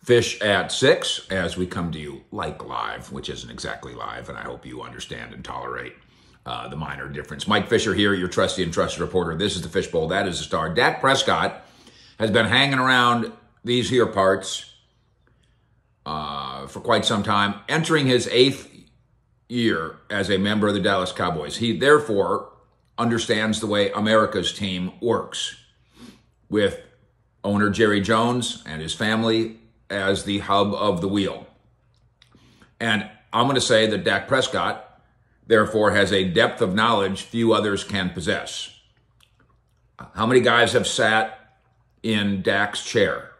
Fish at 6 as we come to you like live, which isn't exactly live, and I hope you understand and tolerate the minor difference. Mike Fisher here, your trusty and trusted reporter. This is the Fishbowl. That is the Star. Dak Prescott has been hanging around these here parts for quite some time, entering his 8th year as a member of the Dallas Cowboys. He therefore understands the way America's team works, with owner Jerry Jones and his family as the hub of the wheel. And I'm going to say that Dak Prescott, therefore, has a depth of knowledge few others can possess. How many guys have sat in Dak's chair?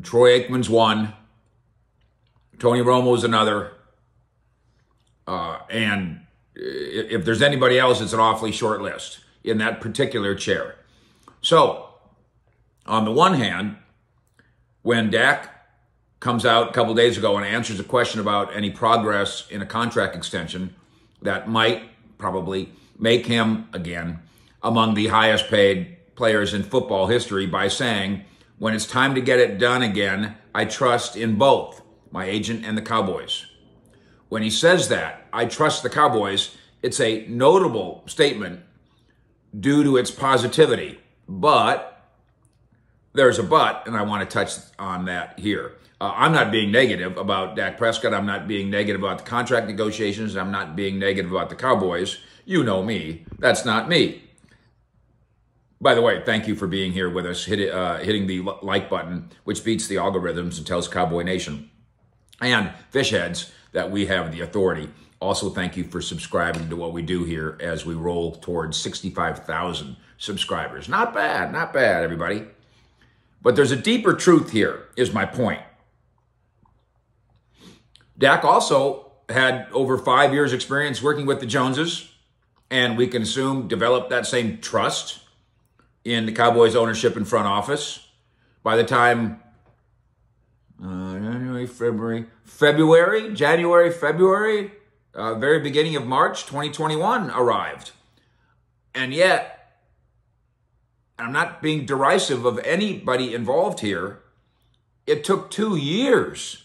Troy Aikman's one. Tony Romo's another. And if there's anybody else, it's an awfully short list in that particular chair. So, on the one hand, when Dak comes out a couple days ago and answers a question about any progress in a contract extension that might probably make him, again, among the highest paid players in football history by saying, when it's time to get it done again, I trust in both my agent and the Cowboys. When he says that, I trust the Cowboys, it's a notable statement due to its positivity. But there's a but, and I want to touch on that here. I'm not being negative about Dak Prescott. I'm not being negative about the contract negotiations. I'm not being negative about the Cowboys. You know me. That's not me. By the way, thank you for being here with us, hitting the like button, which beats the algorithms and tells Cowboy Nation and Fishheads that we have the authority. Also, thank you for subscribing to what we do here as we roll towards 65,000 subscribers. Not bad, everybody. But there's a deeper truth here, is my point. Dak also had over 5 years experience working with the Joneses, and we can assume developed that same trust in the Cowboys ownership and front office. By the time January, February, very beginning of March 2021 arrived. And yet, I'm not being derisive of anybody involved here, it took 2 years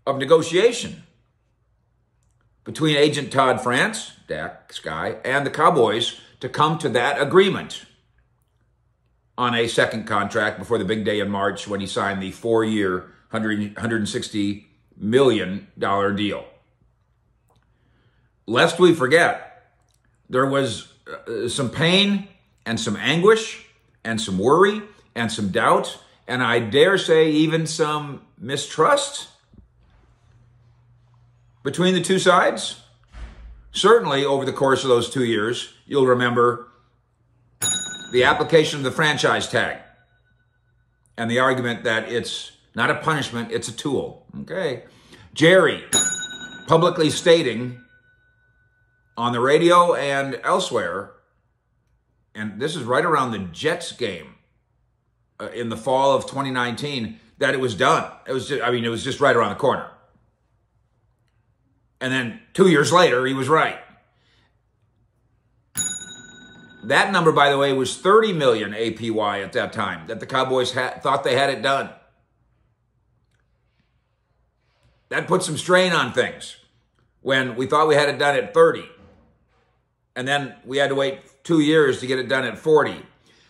of negotiation between agent Todd France, Dak's guy, and the Cowboys to come to that agreement on a second contract before the big day in March when he signed the 4-year, $160 million deal. Lest we forget, there was some pain and some anguish and some worry and some doubt, and I dare say even some mistrust between the two sides. Certainly over the course of those 2 years, you'll remember the application of the franchise tag and the argument that it's not a punishment, it's a tool. Okay. Jerry publicly stating on the radio and elsewhere, and this is right around the Jets game in the fall of 2019, that it was done. It was just right around the corner. And then 2 years later, he was right. That number, by the way, was $30 million APY at that time, that the Cowboys thought they had it done. That put some strain on things when we thought we had it done at 30. And then we had to wait 2 years to get it done at 40.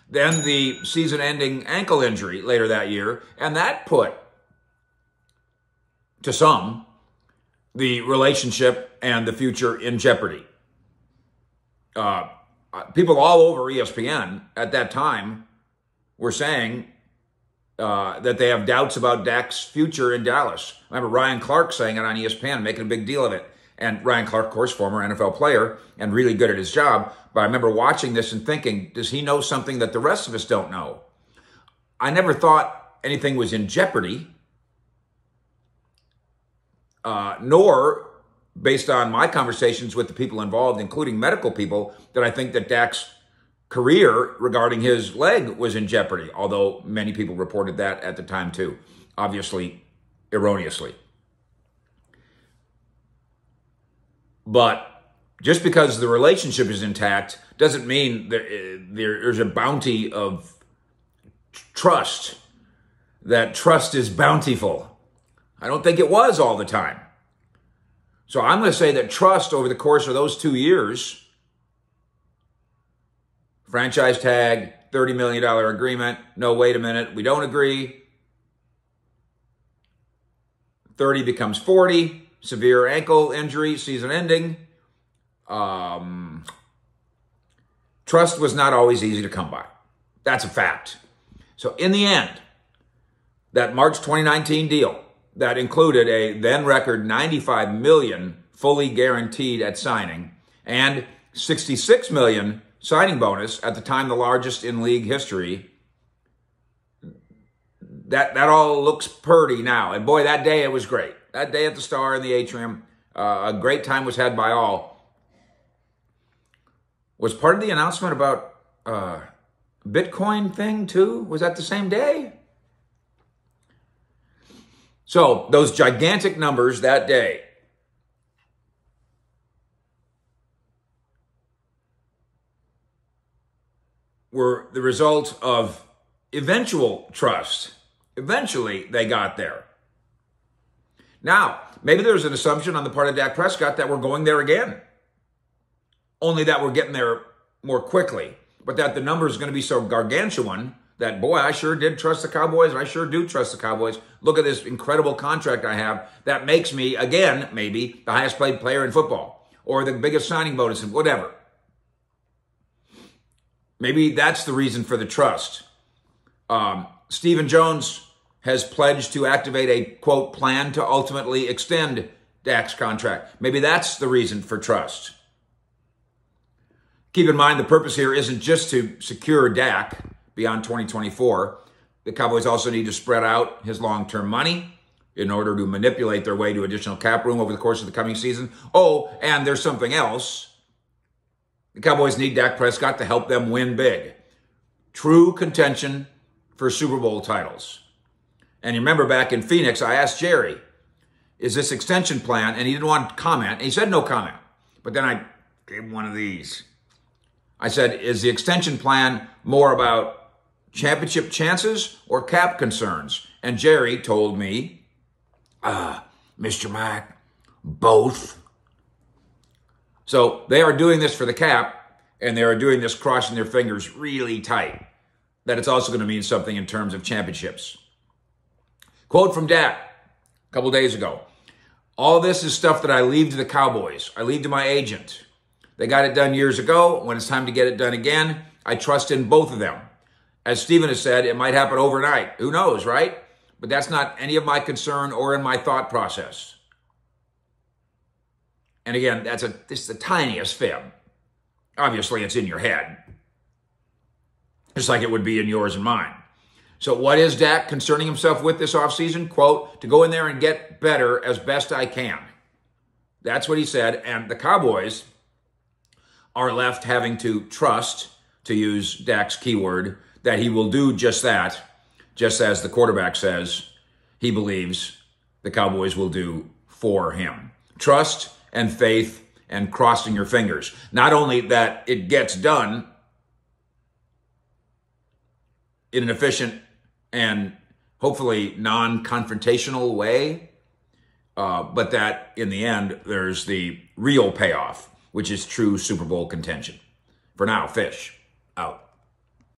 Then the season-ending ankle injury later that year, and that put, to some, the relationship and the future in jeopardy. People all over ESPN at that time were saying that they have doubts about Dak's future in Dallas. I remember Ryan Clark saying it on ESPN, making a big deal of it. And Ryan Clark, of course, former NFL player and really good at his job. But I remember watching this and thinking, does he know something that the rest of us don't know? I never thought anything was in jeopardy, nor, based on my conversations with the people involved, including medical people, that I think that Dak's career regarding his leg was in jeopardy, although many people reported that at the time too, obviously erroneously. But just because the relationship is intact doesn't mean there's a bounty of trust that trust is bountiful. I don't think it was all the time. So I'm going to say that trust over the course of those 2 years, franchise tag, $30 million agreement, no, wait a minute, we don't agree. 30 becomes 40, severe ankle injury, season ending. Trust was not always easy to come by. That's a fact. So in the end, that March 2019 deal that included a then record $95 million fully guaranteed at signing and $66 million signing bonus, at the time the largest in league history, that all looks purty now. And boy, that day it was great. That day at the Star in the atrium, a great time was had by all. Was part of the announcement about Bitcoin thing too? Was that the same day? So those gigantic numbers that day were the result of eventual trust. Eventually, they got there. Now, maybe there's an assumption on the part of Dak Prescott that we're going there again. Only that we're getting there more quickly. But that the number is going to be so gargantuan that, boy, I sure did trust the Cowboys, and I sure do trust the Cowboys. Look at this incredible contract I have that makes me, again, maybe the highest paid player in football or the biggest signing bonus and whatever. Maybe that's the reason for the trust. Stephen Jones has pledged to activate a, quote, plan to ultimately extend Dak's contract. Maybe that's the reason for trust. Keep in mind, the purpose here isn't just to secure Dak beyond 2024. The Cowboys also need to spread out his long-term money in order to manipulate their way to additional cap room over the course of the coming season. Oh, and there's something else. The Cowboys need Dak Prescott to help them win big. True contention for Super Bowl titles. And you remember back in Phoenix, I asked Jerry, is this extension plan? And he didn't want to comment. And he said no comment. But then I gave him one of these. I said, is the extension plan more about championship chances or cap concerns? And Jerry told me, Mr. Mack, both. So they are doing this for the cap, and they are doing this crossing their fingers really tight, that it's also going to mean something in terms of championships. Quote from Dak a couple days ago. All this is stuff that I leave to the Cowboys. I leave to my agent. They got it done years ago. When it's time to get it done again, I trust in both of them. As Stephen has said, it might happen overnight. Who knows, right? But that's not any of my concern or in my thought process. And again, this is the tiniest fib. Obviously, it's in your head. Just like it would be in yours and mine. So what is Dak concerning himself with this offseason? Quote, to go in there and get better as best I can. That's what he said. And the Cowboys are left having to trust, to use Dak's keyword, that he will do just that, just as the quarterback says he believes the Cowboys will do for him. Trust and faith and crossing your fingers. Not only that it gets done in an efficient and hopefully non-confrontational way, but that in the end, there's the real payoff, which is true Super Bowl contention. For now, Fish out.